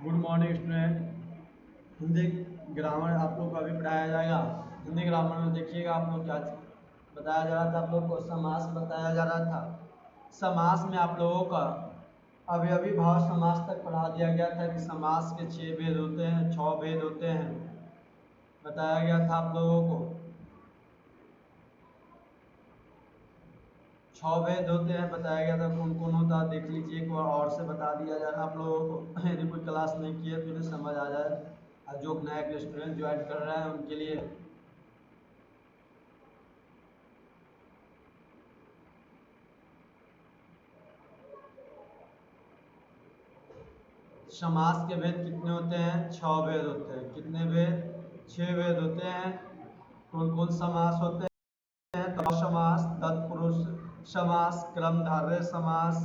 Good morning student. Hindi grammar आप लोग को अभी पढ़ाया जाएगा। हिंदी ग्रामर में देखिएगा आप लोग क्या बताया जा रहा था। आप लोग को समास बताया जा रहा था। समास में आप लोगों का अभी भाव समास तक पढ़ा दिया गया था कि समास के 6 भेद होते हैं, 6 भेद होते हैं, बताया गया था आप लोगों को। 6 भेद होते हैं बताया गया था। कौन कौन होता है देख लीजिए, एक बार और से बता दिया जा रहा है आप लोगों को। यदि कोई क्लास नहीं किए तो इन्हें समझ आ जाए, और जो नए स्टूडेंट ज्वाइन कर रहे हैं उनके लिए। समास के भेद कितने होते हैं? 6 भेद होते हैं। कितने भेद? 6 भेद होते हैं। कौन कौन समास होते हैं? तत्पुरुष समास, तत्पुरुष समास, क्रमधारय समास,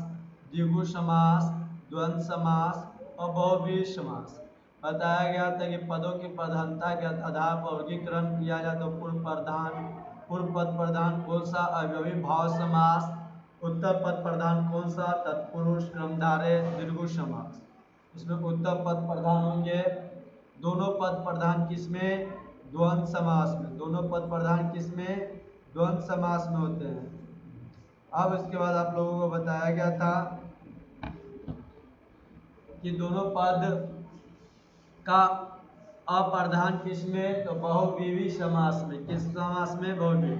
द्विगु समास, द्वंद्व समास और बहुव्रीहि समास। बताया गया था कि पदों की प्रधानता के आधार पर वर्गीकरण किया जाए तो पूर्व पद प्रधान कौन सा? अवयवी भाव समास। उत्तर पद प्रधान कौन सा? तत्पुरुष, क्रमधारय, द्विगु समास। इसमें उत्तर पद प्रधान होंगे। दोनों पद प्रधान किसमें? द्वंद्व समास में। दोनों पद प्रधान किसमें? द्वंद्व समास में होते हैं। अब इसके बाद आप लोगों को बताया गया था कि दोनों पद का अप्रधान किसमें? तो बहुव्रीहि समास में। किस समास में? बहुव्रीहि।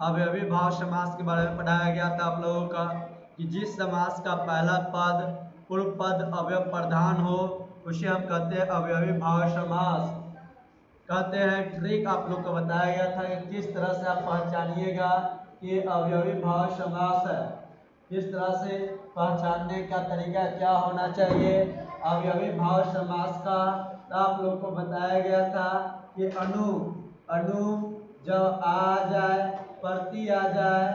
अवयवी भाव समास के बारे में पढ़ाया गया था आप लोगों का कि जिस समास का पहला पद पूर्व पद अवयव प्रधान हो उसे हम कहते हैं अवयवी भाव समास कहते हैं। ट्रिक आप लोग को बताया गया था कि किस तरह से आप पहचानिएगा कि अवयवी भाव समास है। किस तरह से पहचानने का तरीका क्या होना चाहिए अवयवी भाव समास का? तो आप लोग को बताया गया था कि अनु जब आ जाए, प्रति आ जाए,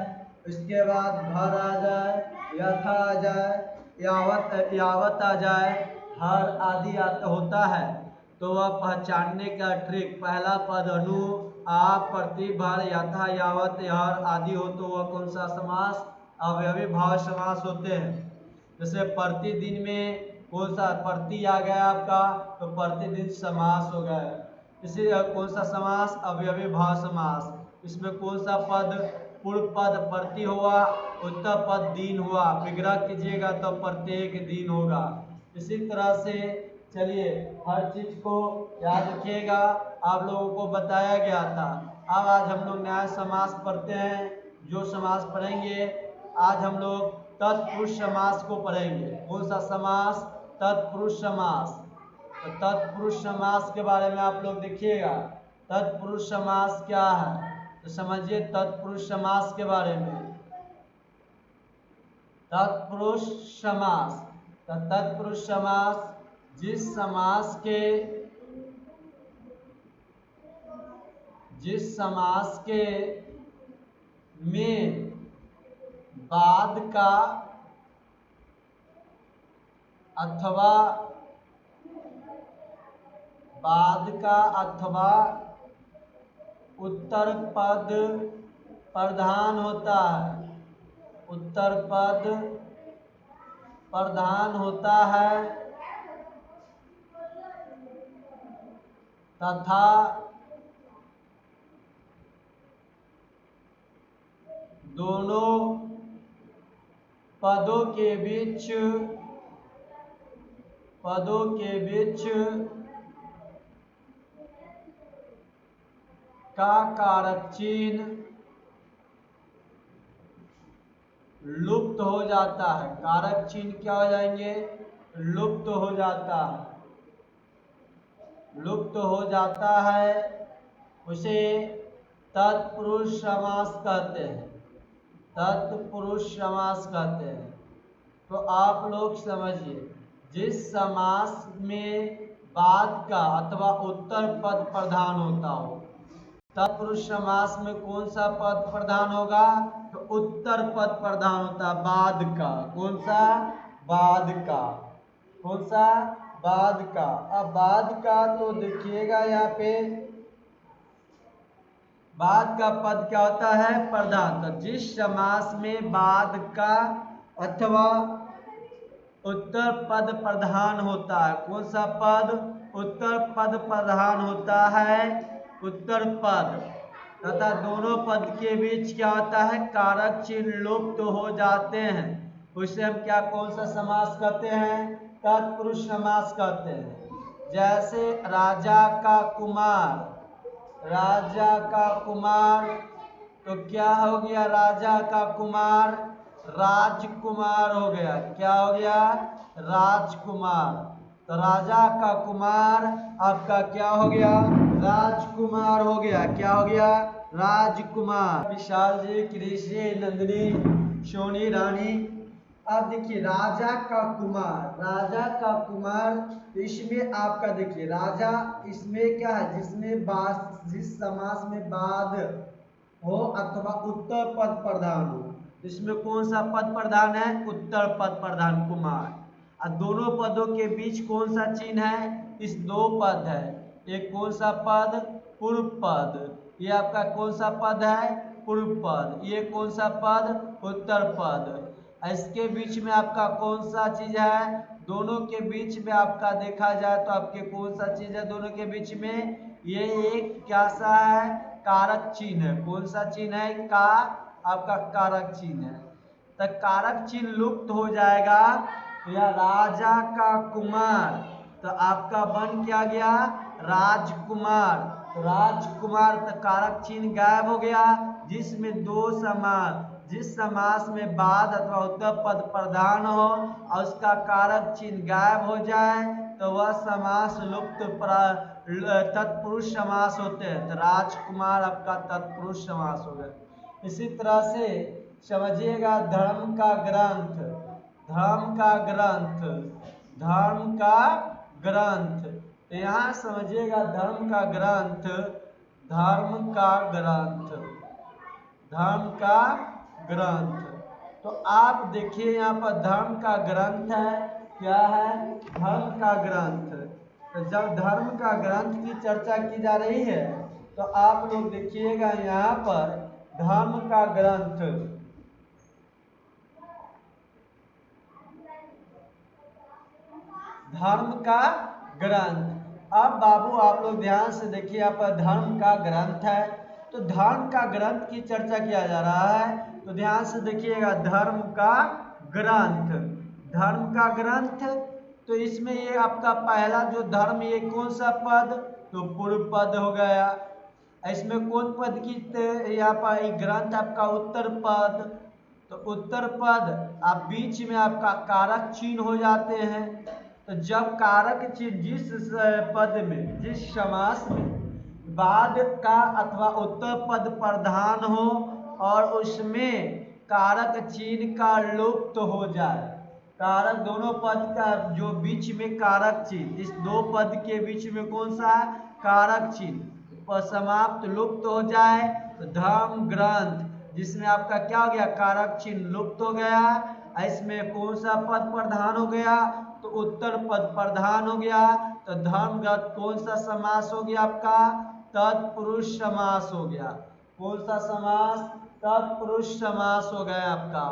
इसके बाद भर आ जाए, यथा आ जाए, यावत आ जाए, हर आदि होता है तो वह पहचानने का ट्रिक पहला पद अनु, आ, प्रति, भर, यथा, यावत, हर आदि हो तो वह कौन सा समास? अवयवी भाव समास होते हैं। जैसे प्रतिदिन में कौन सा प्रति आ गया आपका? तो प्रतिदिन समास हो गया। इसी कौन सा समास? अवयवी भाव समास। इसमें कौन सा पद? पूर्व पद प्रति हुआ, उत्तर पद दिन हुआ। विग्रह कीजिएगा तो प्रत्येक दिन होगा। इसी तरह से चलिए हर चीज को याद रखिएगा। आप लोगों को बताया गया था। अब आज हम लोग नया समास पढ़ते हैं। जो समास पढ़ेंगे आज हम लोग तत्पुरुष समास को पढ़ेंगे। कौन सा समास? तत्पुरुष समास। तो तत्पुरुष समास के बारे में आप लोग देखिएगा। तत्पुरुष समास क्या है तो समझिए तत्पुरुष समास के बारे में। तत्पुरुष समास, तो तत्पुरुष समास जिस समास के में बाद का अथवा उत्तर पद प्रधान होता है। उत्तर पद प्रधान होता है तथा दोनों पदों के बीच का कारक चिन्ह लुप्त हो जाता है। कारक चिन्ह क्या हो जाएंगे? लुप्त हो जाता है। उसे तत्पुरुष समास कहते हैं। तो आप लोग समझिए, जिस समास में बाद का अथवा उत्तर पद प्रधान होता हो, तत्पुरुष समास में कौन सा पद प्रधान होगा? तो उत्तर पद प्रधान होता है, बाद का। कौन सा? बाद का। कौन सा? बाद का। अब बाद का तो देखिएगा यहाँ पे बाद का पद क्या होता है? प्रधान। तो जिस समास में बाद का अथवा उत्तर पद प्रधान होता है। कौन सा पद? उत्तर पद प्रधान होता है, उत्तर पद। तथा दोनों पद के बीच क्या होता है? कारक चिन्ह लुप्त हो जाते हैं। उसे हम क्या, कौन सा समास कहते हैं? तत्पुरुष समास कहते हैं। जैसे राजा का कुमार, राजा का कुमार, तो क्या हो गया? राजा का कुमार राजकुमार हो गया। क्या हो गया? राजकुमार। तो राजा का कुमार आपका क्या हो गया? राजकुमार हो गया। क्या हो गया? राजकुमार। विशाल जी, कृषि, नंदिनी, सोनी, रानी। अब देखिए राजा का कुमार, राजा का कुमार, इसमें आपका देखिए राजा, इसमें क्या है? जिसमें जिस समास में बाद हो अथवा उत्तर पद प्रधान हो, इसमें कौन सा पद प्रधान है? उत्तर पद प्रधान कुमार। और दोनों पदों के बीच कौन सा चिन्ह है? इस दो पद है। एक कौन सा पद? पूर्व पद। ये आपका कौन सा पद है? पूर्व पद। ये कौन सा पद? उत्तर पद। इसके बीच में आपका कौन सा चीज है? दोनों के बीच में आपका देखा जाए तो आपके कौन सा चीज है दोनों के बीच में? ये एक क्या सा है? कारक चिन्ह है। कौन सा चिन्ह है? का आपका कारक चिन्ह है। तो कारक चिन्ह लुप्त हो जाएगा तो यह राजा का कुमार, तो आपका बन क्या गया? राजकुमार। तो राजकुमार, तो कारक चिन्ह गायब हो गया। जिसमें दो समास, जिस समास में बाद अथवा उत्तर पद प्रधान हो और उसका कारक चिन्ह गायब हो जाए तो वह समास लुप्त तत्पुरुष समास होते हैं। तो राजकुमार आपका तत्पुरुष समास हो गया। इसी तरह से समझिएगा धर्म का ग्रंथ, धर्म का ग्रंथ, धर्म का ग्रंथ। तो यहाँ समझिएगा धर्म का ग्रंथ, धर्म का ग्रंथ, धर्म का ग्रंथ। तो आप देखिए यहाँ पर धर्म का ग्रंथ है। क्या है? धर्म का ग्रंथ। तो जब धर्म का ग्रंथ की चर्चा की जा रही है तो आप लोग देखिएगा यहाँ पर धर्म का ग्रंथ, धर्म का ग्रंथ। अब बाबू आप लोग ध्यान से देखिए, यहाँ पर धर्म का ग्रंथ है। तो धर्म का ग्रंथ की चर्चा किया जा रहा है तो ध्यान से देखिएगा धर्म का ग्रंथ, धर्म का ग्रंथ। तो इसमें ये आपका पहला जो धर्म, ये कौन सा पद? तो पूर्व पद हो गया। इसमें कौन पद की? यहाँ पर ग्रंथ आपका उत्तर पद। तो उत्तर पद आप बीच में आपका कारक चिन्ह हो जाते हैं। तो जब कारक चिन्ह जिस पद में, जिस समास में बाद का अथवा उत्तर पद प्रधान हो और उसमें कारक चिन्ह का लुप्त हो जाए, कारक दोनों पद का जो बीच में कारक चिन्ह, इस दो पद के बीच में कौन सा कारक चिन्ह समाप्त लुप्त हो जाए तो धर्म ग्रंथ, जिसमें आपका क्या हो गया? कारक चिन्ह लुप्त हो गया। इसमें कौन सा पद प्रधान हो गया? तो उत्तर पद प्रधान हो गया। तो धर्म ग्रंथ कौन सा समास हो गया आपका? तत्पुरुष समास हो गया। कौन सा समास? तत्पुरुष समास हो गया आपका,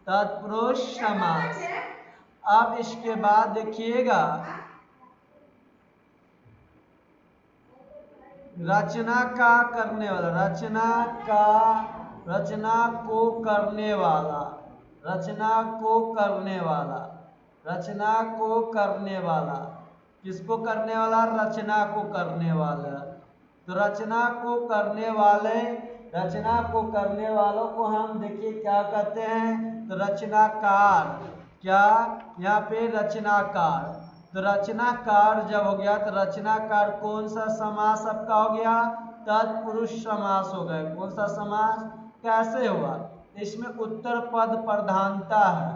तत्पुरुष समास। अब इसके बाद देखिएगा रचना का करने वाला, रचना का, रचना को करने वाला, रचना को करने वाला, रचना को करने वाला, किसको करने वाला? रचना को करने वाला। तो रचना को करने वाले, रचना को करने वालों को हम देखिए क्या कहते हैं? तो रचनाकार। क्या? यहाँ पे रचनाकार। तो रचनाकार जब हो गया तो रचनाकार कौन सा समास आपका हो गया? तत्पुरुष समास हो गया। कौन सा समास? कैसे हुआ? इसमें उत्तर पद प्रधानता है।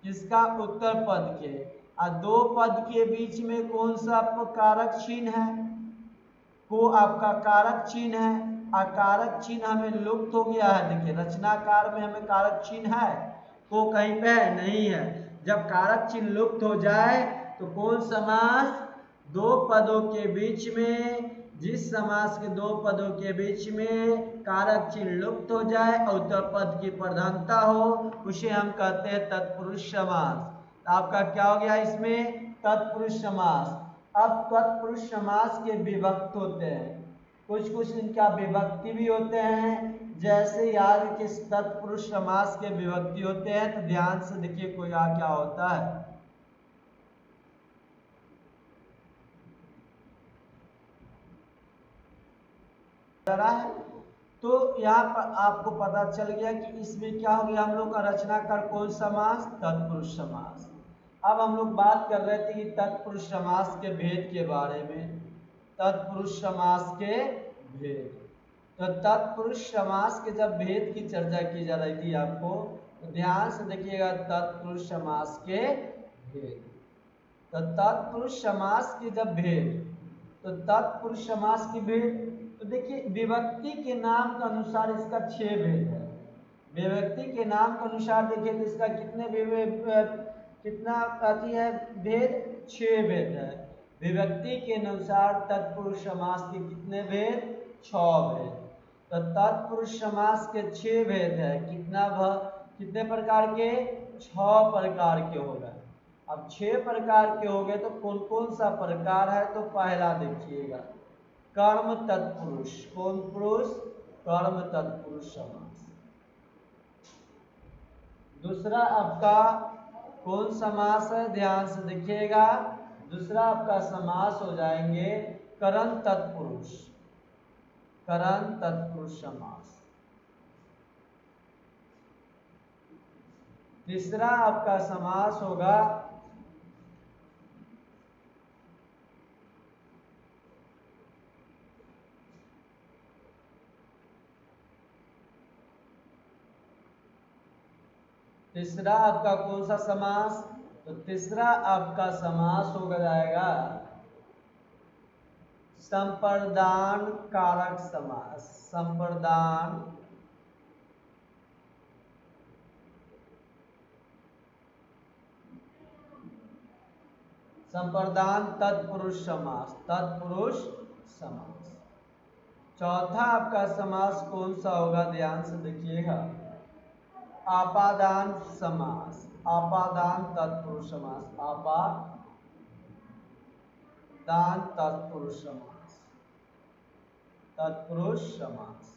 किसका? उत्तर पद के। और दो पद के बीच में कौन सा कारक चिन्ह है? को आपका कारक चिन्ह है। और कारक चिन्ह हमें लुप्त हो गया है। देखिए रचनाकार में हमें कारक चिन्ह है, को कहीं पे नहीं है। जब कारक चिन्ह लुप्त हो जाए तो कौन समास? दो पदों के बीच में, जिस समास के दो पदों के बीच में कारक चिन्ह लुप्त हो जाए और उत्तर पद की प्रधानता हो, उसे हम कहते हैं तत्पुरुष समास। आपका क्या हो गया इसमें तत्पुरुष समास। अब तत्पुरुष समास के विभक्त होते हैं, कुछ कुछ इनका विभक्ति भी होते हैं। जैसे याद किस तत्पुरुष समास के विभक्ति होते हैं तो ध्यान से देखिए कोई क्या होता है। तो यहाँ पर आपको पता चल गया कि इसमें क्या हो गया हम लोग का रचनाकार कौन समास तत्पुरुष समास। अब हम लोग बात कर रहे थे कि तत्पुरुष समास के भेद के बारे में। तत्पुरुष समास के भेद, तो तत्पुरुष समास के जब भेद की चर्चा की जा रही थी आपको, तो ध्यान से देखिएगा तत्पुरुष समास के भेद। तो तत्पुरुष समास के जब भेद, तो तत्पुरुष समास के भेद, तो देखिए विभक्ति के नाम के अनुसार इसका 6 भेद है। विभक्ति के नाम के अनुसार देखिए तो इसका कितना आती है भेद, 6 भेद है। विभक्ति के अनुसार तत्पुरुष समास के कितने भेद, 6 भेद। तो तत्पुरुष समास के 6 भेद है, कितने प्रकार के, 6 प्रकार के हो गए। अब 6 प्रकार के हो गए तो कौन कौन सा प्रकार है, तो पहला देखिएगा कर्म तत्पुरुष, कौन पुरुष, कर्म तत्पुरुष समास। दूसरा आपका कौन समास है, ध्यान से देखिएगा, दूसरा आपका समास हो जाएंगे करण तत्पुरुष, करण तत्पुरुष समास। तीसरा आपका समास होगा तीसरा आपका कौन सा समास, तो तीसरा आपका समास हो जाएगा संप्रदान कारक समास। संप्रदान संप्रदान तत्पुरुष समास, तत्पुरुष समास। चौथा आपका समास कौन सा होगा, ध्यान से देखिएगा आपादान समास, आपादान तत्पुरुष समास, आपादान तत्पुरुष समास, तत्पुरुष समास।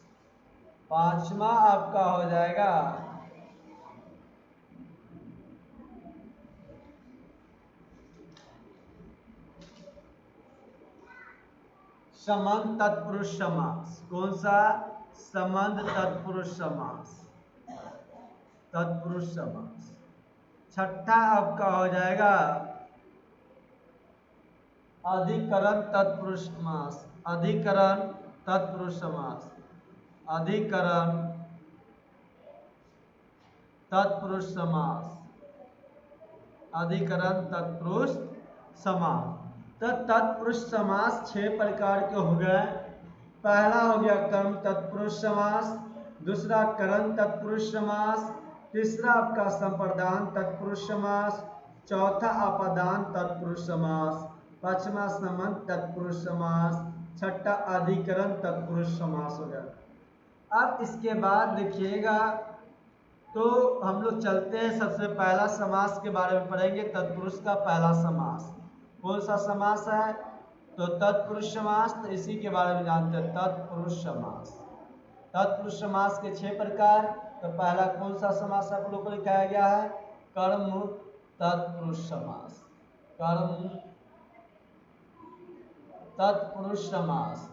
पांचवा आपका हो जाएगा संबंध तत्पुरुष समास। कौन सा, संबंध तत्पुरुष समास, तत्पुरुष समास। छठा आपका हो जाएगा अधिकरण तत्पुरुष समास, अधिकरण तत्पुरुष समास, अधिकरण तत्पुरुष समास, अधिकरण तत्पुरुष समास। तो तत्पुरुष समास 6 प्रकार के हो गए। पहला हो गया कर्म तत्पुरुष समास, दूसरा करण तत्पुरुष समास, तीसरा आपका संप्रदान तत्पुरुष समास, चौथा आपादान तत्पुरुष समास, पांचवा संबंध तत्पुरुष समास, छठा अधिकरण तत्पुरुष समास हो गया। अब इसके बाद देखिएगा तो हम लोग चलते हैं, सबसे पहला समास के बारे में पढ़ेंगे। तत्पुरुष का पहला समास कौन सा समास है, तो तत्पुरुष समास। तो इसी के बारे में जानते हैं, तत्पुरुष समास। तत्पुरुष समास के 6 प्रकार। तो पहला कौन सा समास आप लोगों को लिखाया गया है, कर्म तत्पुरुष समास, कर्म तत्पुरुष समास,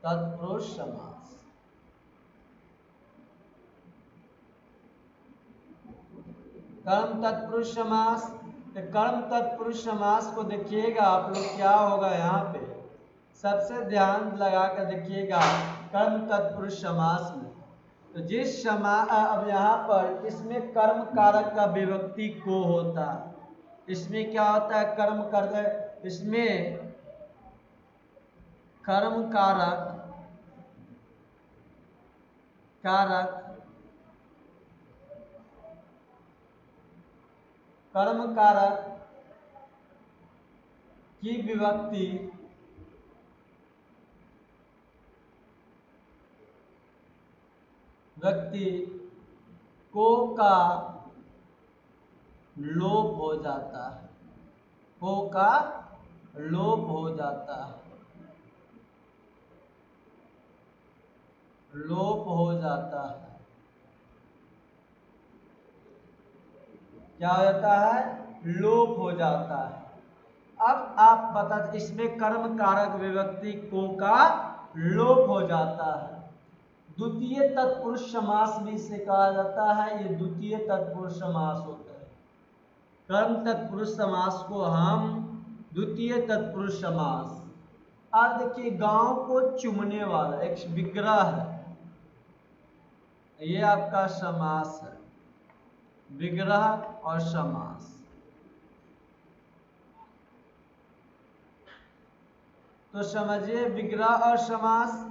तत्पुरुष समास। कर्म तत्पुरुष समास, तो कर्म तत्पुरुष समास को देखिएगा आप लोग क्या होगा यहाँ पे, सबसे ध्यान लगा कर देखिएगा कर्म तत्पुरुष समास में। तो जिस समास, अब यहाँ पर इसमें कर्म कारक का विभक्ति को होता है। इसमें क्या होता है, कर्म कर, इसमें कर्म कारक कर्म कारक की विभक्ति को का लोप हो जाता है, को का लोप हो जाता है, लोप हो जाता है। क्या हो जाता है? लोप हो जाता है। अब आप बता, इसमें कर्म कारक विभक्ति को का लोप हो जाता है। द्वितीय तत्पुरुष समास भी इसे कहा जाता है, ये द्वितीय तत्पुरुष समास होता है। कर्म तत्पुरुष समास को हम द्वितीय तत्पुरुष समास। अब देखिए, गांव को चुमने वाला एक विग्रह है, ये आपका समास है, विग्रह और समास। तो समझिए, विग्रह और समास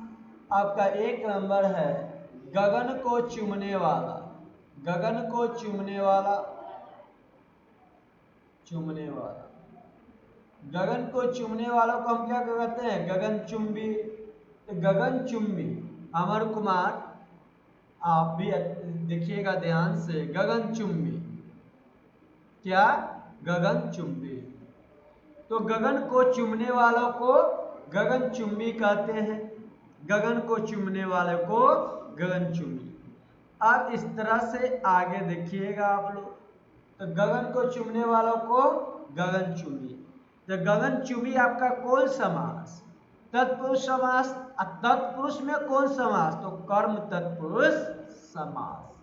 आपका एक नंबर है गगन को चूमने वाला। गगन को चूमने वाला, चूमने वाला, गगन को चूमने वालों को हम क्या कहते हैं? गगन चुंबी। तो गगन चुंबी अमर कुमार, आप भी देखिएगा ध्यान से, गगन चुंबी, क्या? गगन चुंबी। तो गगन को चूमने वालों को गगन चुंबी कहते हैं, गगन को चूमने वाले को गगन चुंबी। अब इस तरह से आगे देखिएगा आप लोग, तो गगन को चूमने वालों को गगन चुंबी। तो गगन चुंबी आपका कौन समास? तत्पुरुष समास। तत्पुरुष में कौन समास? तो कर्म तत्पुरुष समास।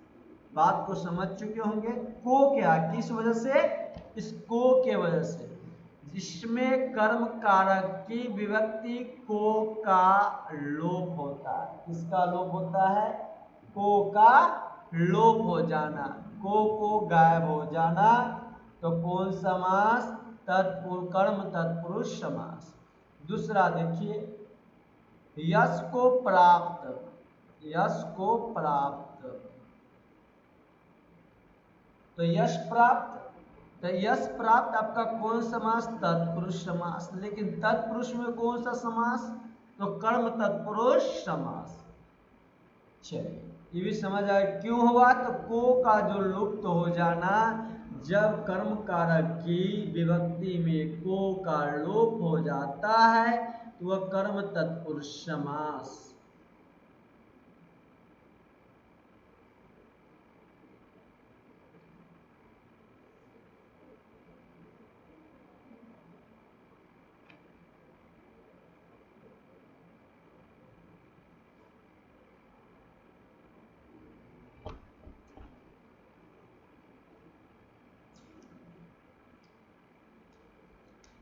बात को समझ चुके होंगे। को क्या, किस वजह से? इस को के वजह से, जिसमें कर्म कारक की विभक्ति को का लोप होता है। किसका लोप होता है? को का लोप हो जाना, को गायब हो जाना। तो कौन समास? तत्पुरुष, कर्म तत्पुरुष समास। दूसरा देखिए, यश को प्राप्त, यश को प्राप्त। तो यश प्राप्त, तो यश प्राप्त आपका कौन समास? तत्पुरुष समास। लेकिन तत्पुरुष में कौन सा समास? तो कर्म तत्पुरुष समास। चलिए, ये भी समझ आए क्यों हुआ। तो को का जो लुप्त हो जाना, जब कर्म कारक की विभक्ति में को का लोप हो जाता है तो वह कर्म तत्पुरुष समास।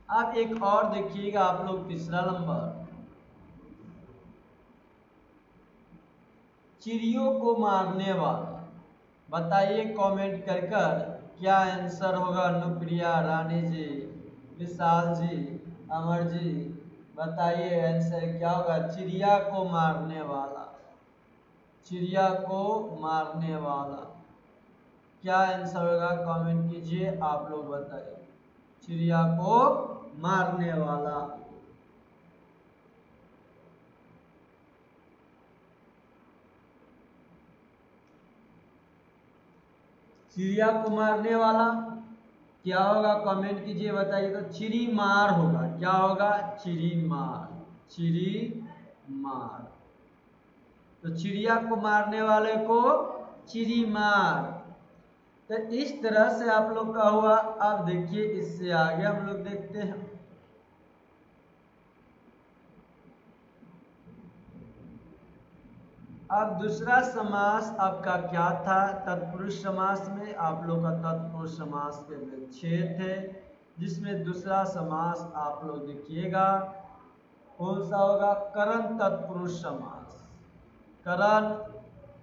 अब एक और देखिएगा आप लोग, तीसरा नंबर, चिड़ियों को मारने वाला। बताइए कमेंट कर कर क्या आंसर होगा। अनुप्रिया, रानी जी, विशाल जी, अमर जी, बताइए आंसर क्या होगा। चिड़िया को मारने वाला, चिड़िया को मारने वाला, क्या आंसर होगा? कमेंट कीजिए, आप लोग बताइए। चिड़िया को मारने वाला, चिड़िया को मारने वाला क्या होगा? कमेंट कीजिए, बताइए। तो चिड़ी मार होगा। क्या होगा? चिड़ी मार, चिड़ी मार। तो चिड़िया को मारने वाले को चिड़ी मार। तो इस तरह से आप लोग का हुआ। अब देखिए, इससे आगे हम लोग देखते हैं। अब दूसरा समास आपका क्या था? तत्पुरुष समास में आप लोग का तत्पुरुष समास के विच्छेद है, जिसमें दूसरा समास आप लोग देखिएगा कौन सा होगा? करण तत्पुरुष समास, करण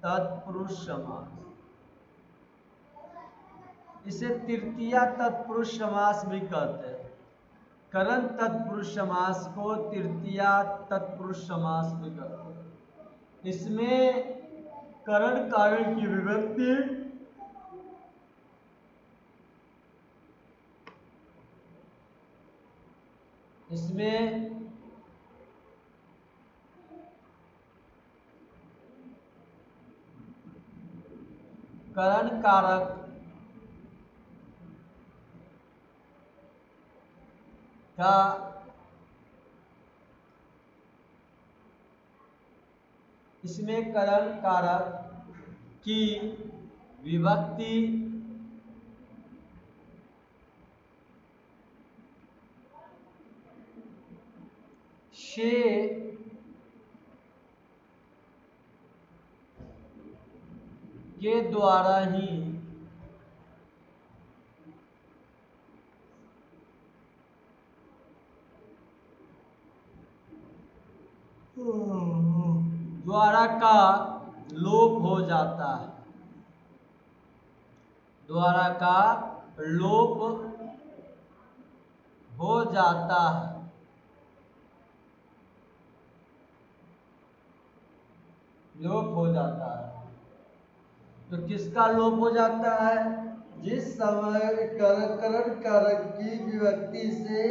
तत्पुरुष समास। इसे तृतीया तत्पुरुष समास भी कहते हैं। करण तत्पुरुष समास को तृतीया तत्पुरुष समास भी कहते हैं। इसमें करण कारण की विभक्ति इसमें करण कारक का इसमें करण कारक की विभक्ति से के द्वारा ही द्वारा का लोप हो जाता है, द्वारा का लोप हो जाता है। लोप हो जाता है तो किसका लोप हो जाता है? जिस समय करण कारक की विभक्ति से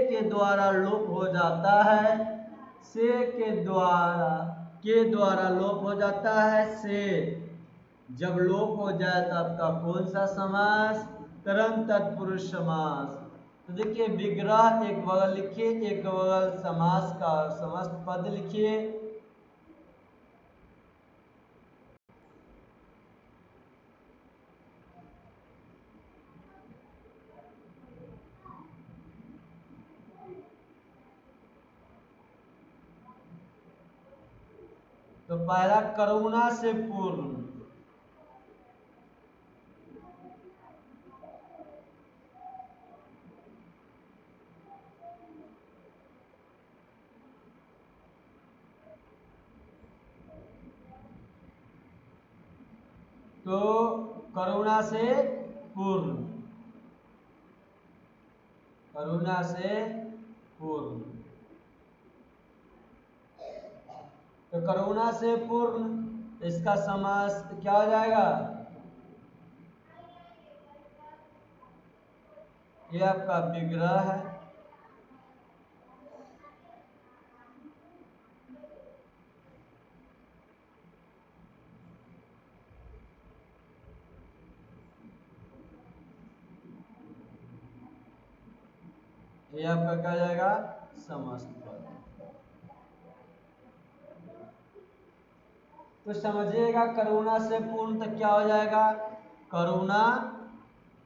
के द्वारा लोप हो जाता है, से के द्वारा लोप हो जाता है। से जब लोप हो जाए तो आपका कौन सा समास? करण तत्पुरुष समास। तो देखिए विग्रह एक बगल लिखिए, एक बगल समास का समस्त पद लिखिए। तो पहला करुणा से पूर्ण, तो करुणा से पूर्ण, करुणा से पूर्ण। तो करुणा से पूर्ण इसका समास क्या हो जाएगा? ये आपका विग्रह है। ये आपका क्या जाएगा? समस्त पद। तो समझिएगा करुणा से पूर्ण तो क्या हो जाएगा? करुणा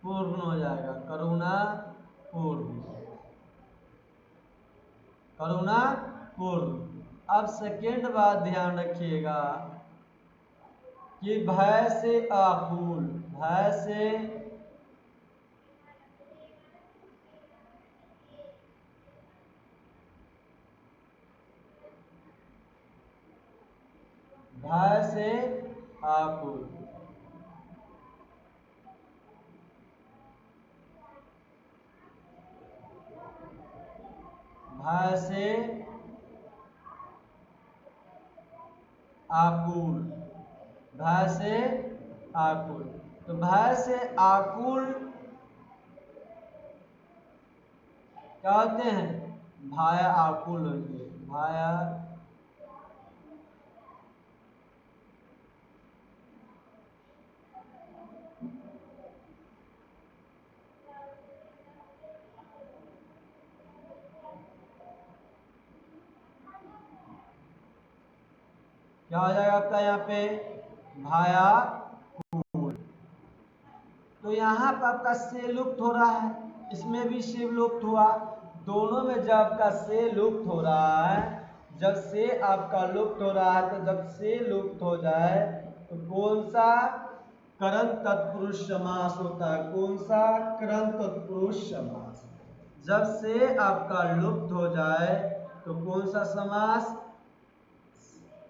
पूर्ण हो जाएगा, करुणा पूर्ण, करुणा पूर्ण। अब सेकेंड बात ध्यान रखिएगा कि भय से आकुल, भय से आकुल, भय से आकुल, भय से आकुल। तो भय से आकुल क्या होते हैं? भय आकुल होंगे, भय क्या हो जाएगा आपका यहाँ पे? भायाकुल। तो यहाँ पर आपका से लुप्त हो रहा है, इसमें भी से लुप्त हुआ। दोनों में जब आपका से लुप्त हो रहा है, जब से आपका लुप्त हो रहा है, तो जब से लुप्त हो जाए तो कौन सा करण तत्पुरुष समास होता है? कौन सा करण तत्पुरुष समास? जब से आपका लुप्त हो जाए तो कौन सा समास?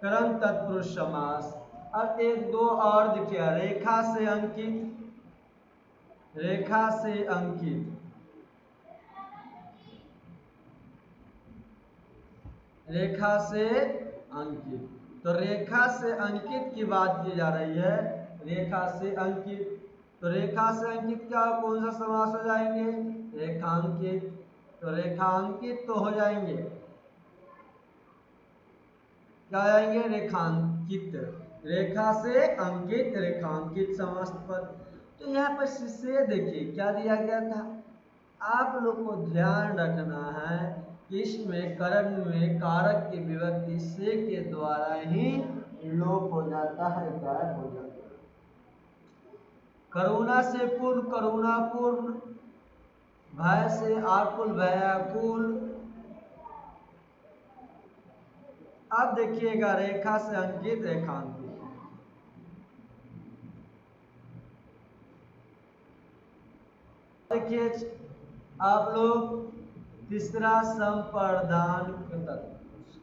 करण तत्पुरुष समास। अब एक दो और देखिए, रेखा से अंकित, रेखा से अंकित, रेखा से अंकित। तो रेखा से अंकित की बात की जा रही है, रेखा से अंकित। तो रेखा से अंकित क्या, कौन सा समास हो जाएंगे? रेखांकित। तो रेखांकित तो हो जाएंगे, क्या हो जाएंगे? रेखांकित। रेखा से अंकित, रेखांकित समास पद। तो यहाँ पर से देखिए क्या दिया गया था, आप लोग को ध्यान रखना है कि इसमें करण में कारक की विभक्ति से के द्वारा ही लोप हो जाता है, गायब हो जाता है। करुणा से पूर्ण करुणा पूर्ण, भय से आकुल भयाकुल। अब देखिएगा रेखा से अंकित, रेखांकित। देखिए आप लोग तीसरा संप्रदान तत्पुरुष,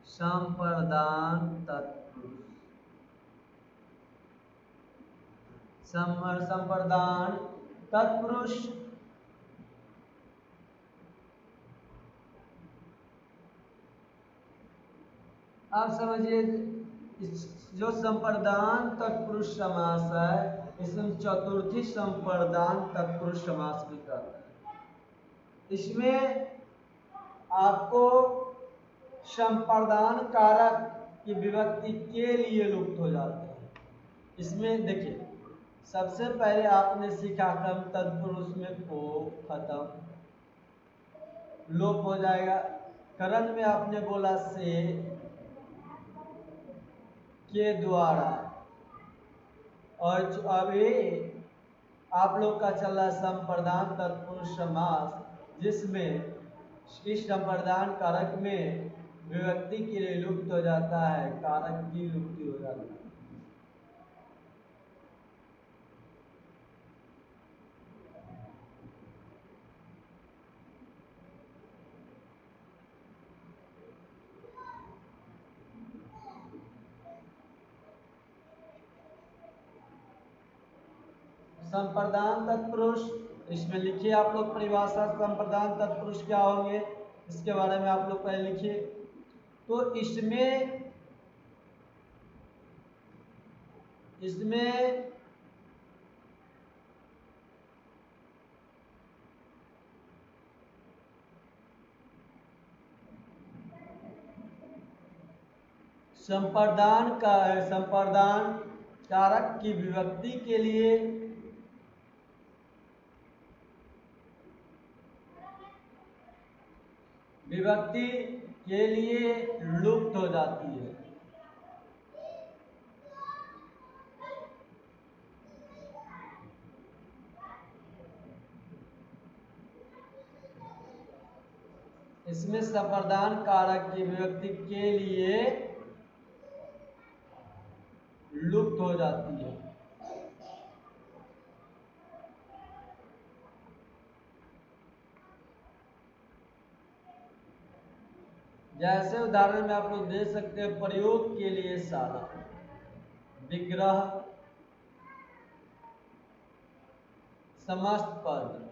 संप्रदान तत्पुरुष, संप्रदान तत्पुरुष। आप समझिए जो संप्रदान तत्पुरुष समास है, इसमें चतुर्थी संप्रदान तत्पुरुष समास भी कहते हैं। इसमें आपको संप्रदान कारक की विभक्ति के लिए लुप्त हो जाते हैं। इसमें देखिए सबसे पहले आपने सीखा कर्म तत्पुरुष में को खत्म, लोप हो जाएगा। करण में आपने बोला से के द्वारा, और अभी आप लोग का चल रहा संप्रदान तत्पुरुष समास, जिसमें इस संप्रदान कारक में विभक्ति के लिए लुप्त हो जाता है, कारक की लुप्ति हो जाती है। संप्रदान तत्पुरुष, इसमें लिखिए आप लोग परिभाषा, संप्रदान तत्पुरुष क्या होंगे इसके बारे में आप लोग पहले लिखिए। तो इसमें संप्रदान कारक की विभक्ति के लिए लुप्त हो जाती है। इसमें संप्रदान कारक की विभक्ति के लिए लुप्त हो जाती है। जैसे उदाहरण में आप लोग दे सकते हैं, प्रयोग के लिए साला, विग्रह, समस्त पद।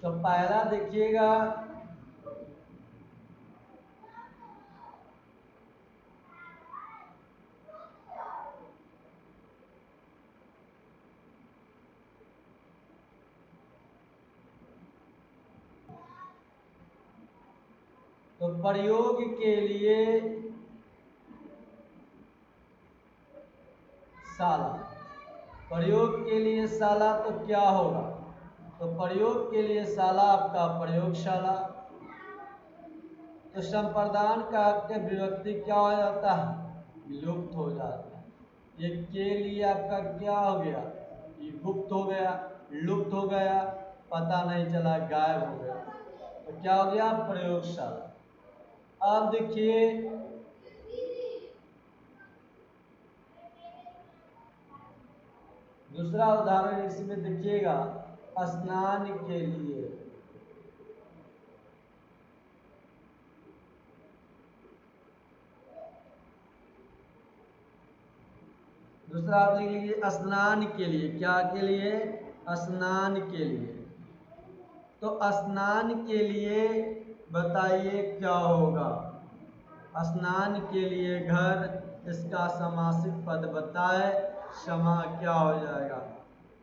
तो पहला देखिएगा तो प्रयोग के लिए साला, प्रयोग के लिए साला तो क्या होगा, तो प्रयोग के लिए साला आपका प्रयोगशाला। तो संप्रदान का विभक्ति क्या हो जाता है, लुप्त हो जाता है। ये के लिए आपका क्या हो गया, ये गुप्त हो गया, लुप्त हो गया, पता नहीं चला, गायब हो गया। तो क्या हो गया, प्रयोगशाला। अब देखिए दूसरा उदाहरण इसमें देखिएगा, स्नान के लिए। दूसरा आप लिख लीजिए स्नान के लिए, क्या के लिए, स्नान के लिए। तो स्नान के लिए बताइए क्या होगा, स्नान के लिए घर, इसका समासिक पद बताए, समा क्या हो जाएगा।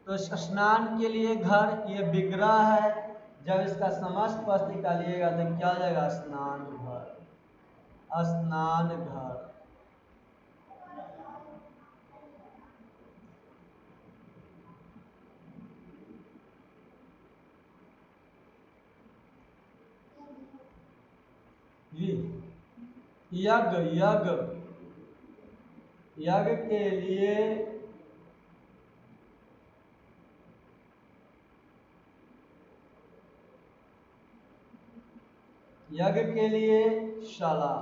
तो स्नान के लिए घर, ये विग्रह है, जब इसका समस्त पद निकालिएगा तो क्या हो जाएगा? स्नान घर, स्नान घर। यज्ञ, यज्ञ, यज्ञ के लिए शाला,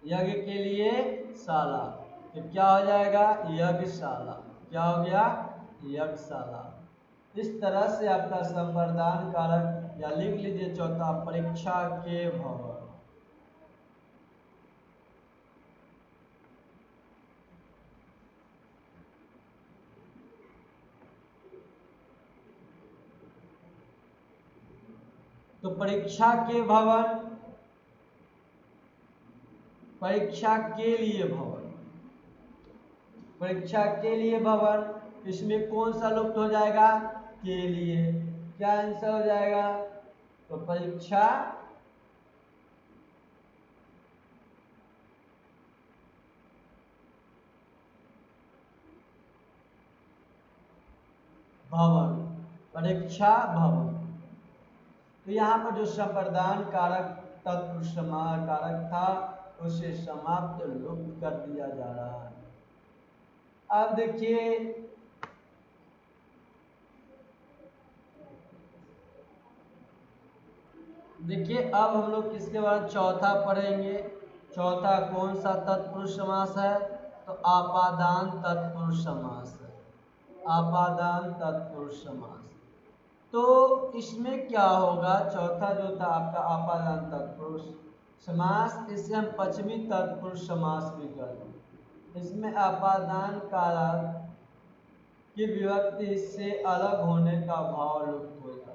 यज्ञ के लिए शाला, तो क्या हो जाएगा? यज्ञशाला। क्या हो गया? यज्ञशाला। इस तरह से आपका संप्रदान कारक, या लिख लीजिए चौथा, परीक्षा के भवन। तो परीक्षा के भवन, परीक्षा के लिए भवन, परीक्षा के लिए भवन, इसमें कौन सा लुप्त हो जाएगा? के लिए। क्या आंसर हो जाएगा? तो परीक्षा भवन, परीक्षा भवन। तो यहाँ पर जो संप्रदान कारक तत्पुरुष समास कारक था उसे समाप्त, लुप्त कर दिया जा रहा है। अब देखिए, अब हम लोग किसके बाद चौथा पढ़ेंगे। चौथा कौन सा तत्पुरुष समास है? तो आपादान तत्पुरुष समास है, आपादान तत्पुरुष समास। तो इसमें क्या होगा? चौथा जो था आपका आपादान तत्पुरुष समास, इसे हम पश्चिमी तत्पुरुष समास भी करते हैं। इसमें आपादान कारक की विभक्ति से अलग होने का भाव लुप्त हो जाता है।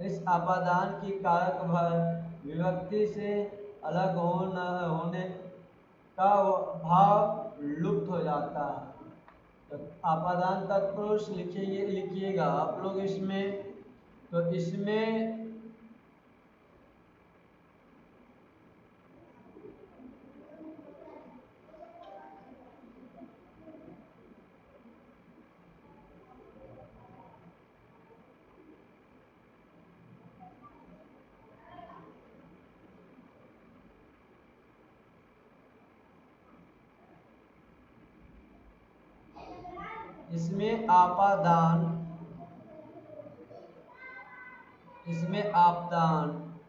इस आपादान की कारक विभक्ति से अलग होने का भाव लुप्त हो जाता है। तो आपादान तत्पुरुष लिखिएगा आप लोग इसमें। तो इसमें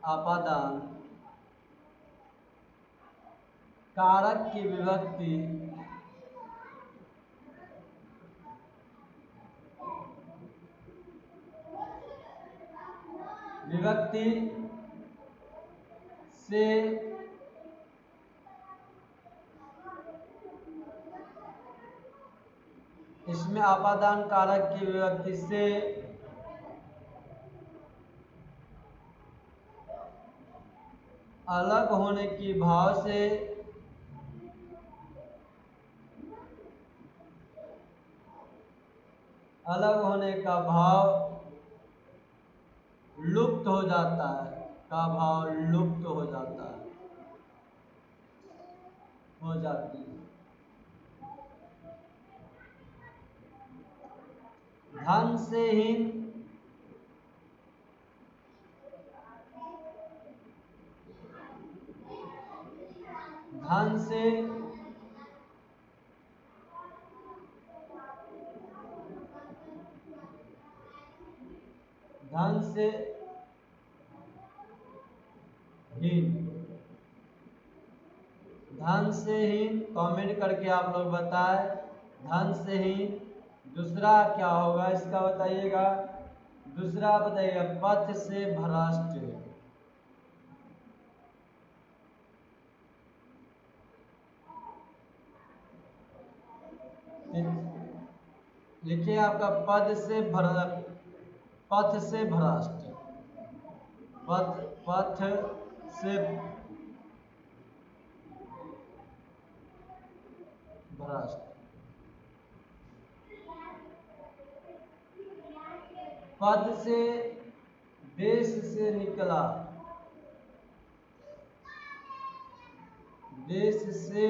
आपादान कारक की विभक्ति से इसमें आपादान कारक की विभक्ति से अलग होने की भाव से अलग होने का भाव लुप्त हो जाता है, का भाव लुप्त हो जाता है, हो जाती है। धन से हीन, धन से हीन, धन से हीन, कमेंट करके आप लोग बताएं। धन से हीन। दूसरा क्या होगा इसका बताइएगा। दूसरा बताइएगा पथ से भ्रष्ट। लिखिए आपका पथ से भ्रष्ट, पथ से भ्रष्ट, पथ से भ्रष्ट। पद से देश से निकला, देश से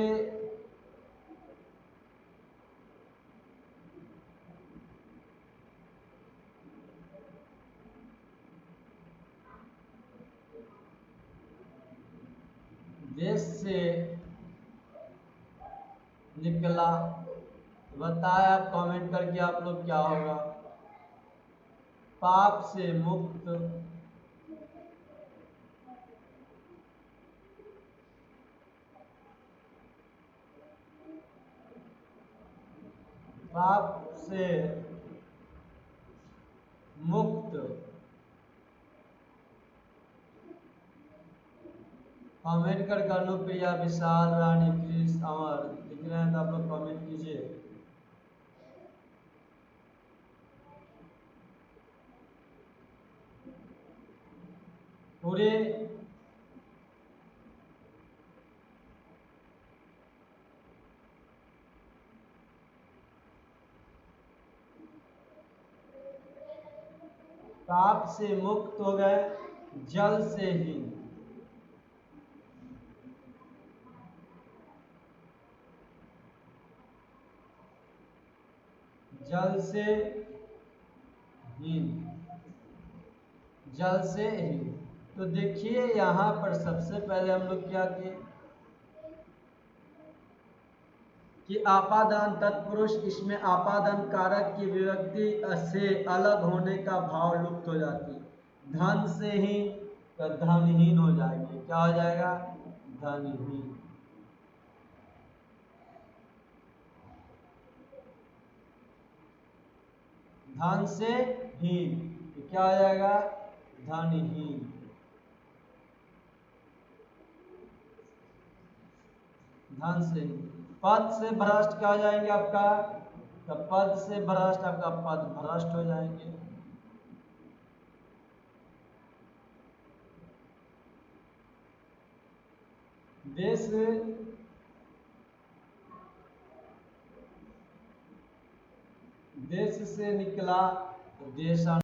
निकला। बताए आप कमेंट करके आप लोग क्या होगा। पाप से मुक्त, पाप से मुक्त, कमेंट कर अनुप्रिया, विशाल, रानी, कृष, अमर दिख रहे हैं तो आप लोग कमेंट कीजिए। पूरे पाप से मुक्त हो गए, जल से ही, जल से हीन, जल से हीन। तो देखिए यहाँ पर सबसे पहले हम लोग क्या किए कि आपादान तत्पुरुष, इसमें आपादान कारक की विभक्ति से अलग होने का भाव लुप्त हो जाती है। धन से ही तो धनहीन हो जाएंगे, क्या हो जाएगा, धनहीन। धन से हीन तो क्या हो जाएगा, धनहीन। धन से पद से भ्रष्ट क्या हो जाएंगे आपका, तो पद से भ्रष्ट आपका पद भ्रष्ट हो जाएंगे। देश से निकला तो देश